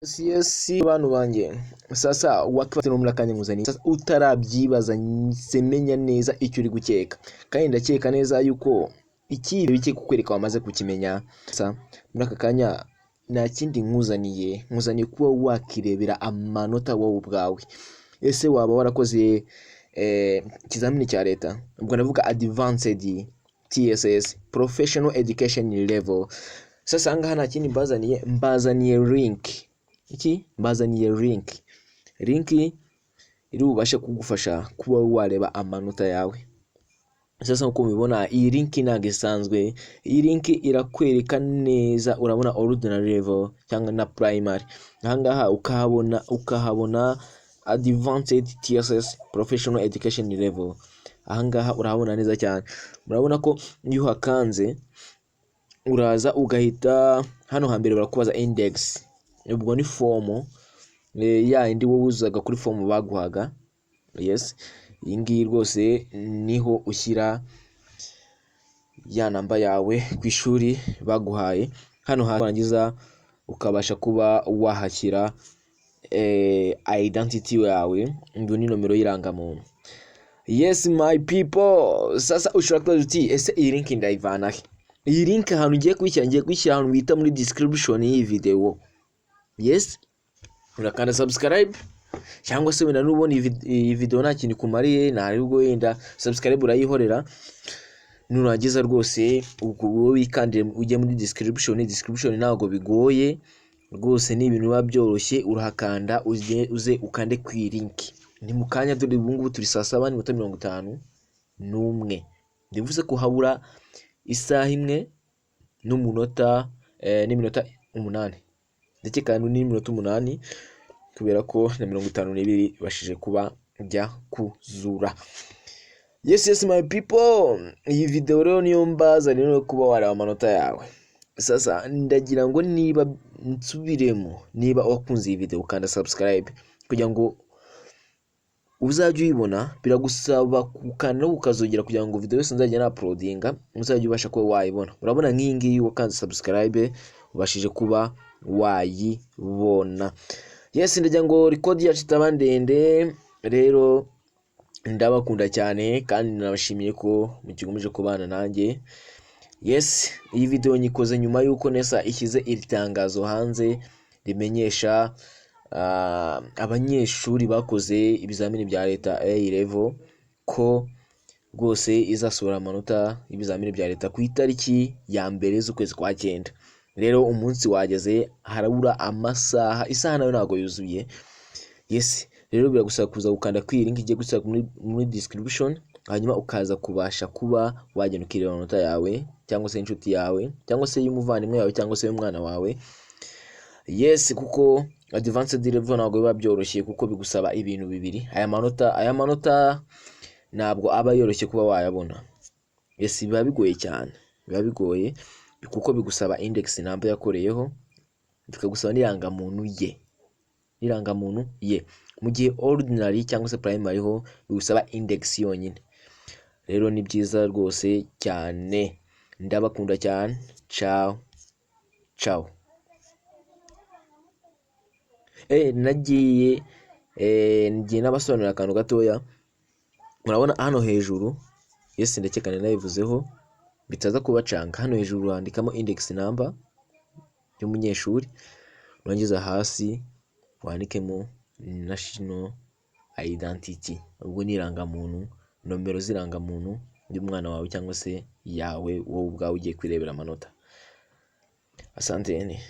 Yes, bantu banjye sasa wakifata no murakanye nguzani sasa utarabyibaza semenya neza icyo uri gukeka kandi ndakeka neza yuko iki biki kukwereka wamaze kukimenya sasa muri aka kanya nta kindi nkuzaniye kuba wakirebera amanota wowe ubwawe. Ese waba warakoze ikizamini cya leta, ubwo navuga advanced TSS professional education level. Sasa ngaha nta kindi mbazaniye link iri bubashe kugufasha kuba wareba amanota yawe. Sasa uko mubibona iyi link ntabwo isanzwe, iyi link irakwereka neza, urabona ordinary level cyangwa na primary, ahangaha ukahabona advanced TSS professional education level. Ahangaha urahabona neza cyane, murabona ko iyo hakanze uraza ugahita hano hambere barakubaza index, ubwo ni form ya indi wowe uzaga kuri form baguhaga. Yes, iyi ngiyi rwose niho ushyira ya namba yawe ku ishuri baguhaye. Hano harangiza ukabasha kuba wahashyira identity yawe, ngo ni nomero y'irangamuntu. Yes my people, sasa ushobora kubaza uti ese iyi link ndayivana he? Iyi link ahantu ngiye kwishyira ahantu bita muri description y'iyi video. Yes, urakanda subscribe cyangwa se wenda nubona iyi video nta kintu kumariye, ntaribwo wenda subscribe urayihorera, nurangiza rwose ubwo wikandire ujye muri description ntago bigoye rwose, ni ibintu biba byoroshye. Urahakanda uze ukande ku link. Ni mu kanya dore ubungubu turi saa 7:51, ndivuze ko habura isaha imwe n'umunota n'iminota 8 ndetse kandi n'iminota 8 kubera ko na 52 bashije kuba njya kuzura. Yes my people, iyi video rero niyo mbaza rero kuba wareba amanota yawe. Sasa ndagira ngo niba nsubiremo, niba wakunze iyi video ukanda subscribe kugira ngo uzajye uyibona, biragusaba kukanda ukazogera kugira ngo video yose nzajya na uploadinga uzajye ubasha kuba wayibona. Urabona nk'iyi ngiyi wakanze subscribe ubashije kuba wayibona. Yes, ndagira ngo record yacu itaba ndende rero, ndabakunda cyane kandi nabashimiye ko mukigumeje kubana nanjye. Yes, iyi video nyikoze nyuma yuko Nesa ishyize iri tangazo hanze rimenyesha abanyeshuri bakoze ibizamini bya leta A level ko rwose izasura amanota y'ibizamini bya leta ku itariki ya mbere z'ukwezi kwa 9. Rero umunsi wageze, harabura amasaha, isaha nayo ntago yuzuye. Yes, rero biragusaba kuza gukanda ku link igiye gusaba muri description, hanyuma ukaza kubasha kuba wagenda ukireba amanota yawe cyangwa se inshuti yawe cyangwa se y'umuvandimwe yawe cyangwa se y'umwana wawe. Yes, kuko advanced level ntabwo biba byoroshye kuko bigusaba ibintu bibiri. Aya manota ntabwo aba yoroshye kuba wayabona. Yes, biba bigoye cyane, biba bigoye kuko bigusaba index number yakoreyeho, bikagusaba n'irangamuntu ye, mu gihe ordinary cyangwa se primary ho bigusaba index yonyine. Rero ni byiza rwose cyane, ndabakunda cyane. Ciao. Nagiye nabasobanurira akantu gatoya. Murabona hano hejuru, yes ndakekana nabivuzeho bitaza kubacanga, hano hejuru handikamo index number y'umunyeshuri, urangiza hasi wandikemo national identity, ubwo ni irangamuntu, nomero z'irangamuntu y'umwana wawe cyangwa se yawe wowe ubwawe ugiye kwirebera amanota. Asante.